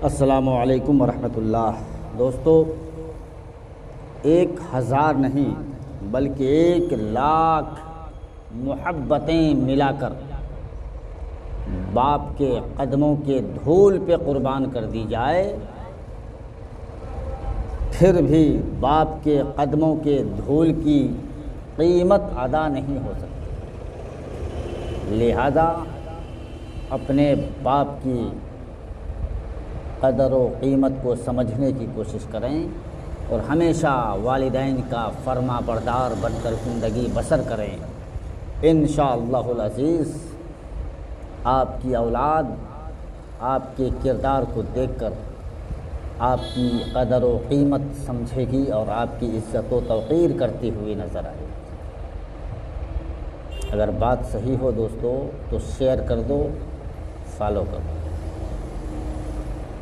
السلام علیکم ورحمۃ اللہ۔ دوستو، 1000 نہیں بلکہ 1,00,000 محبتیں ملا کر باپ کے قدموں کے دھول پہ قربان کر دی جائے، پھر بھی باپ کے قدموں کے دھول کی قیمت ادا نہیں ہو سکتی۔ لہذا اپنے باپ کی قدر و قیمت کو سمجھنے کی کوشش کریں اور ہمیشہ والدین کا فرما بردار بن کر زندگی بسر کریں۔ انشاءاللہ العزیز آپ کی اولاد آپ کے کردار کو دیکھ کر آپ کی قدر و قیمت سمجھے گی اور آپ کی عزت و توقیر کرتی ہوئی نظر آئے گی۔ اگر بات صحیح ہو دوستو تو شیئر کر دو، فالو کر دو۔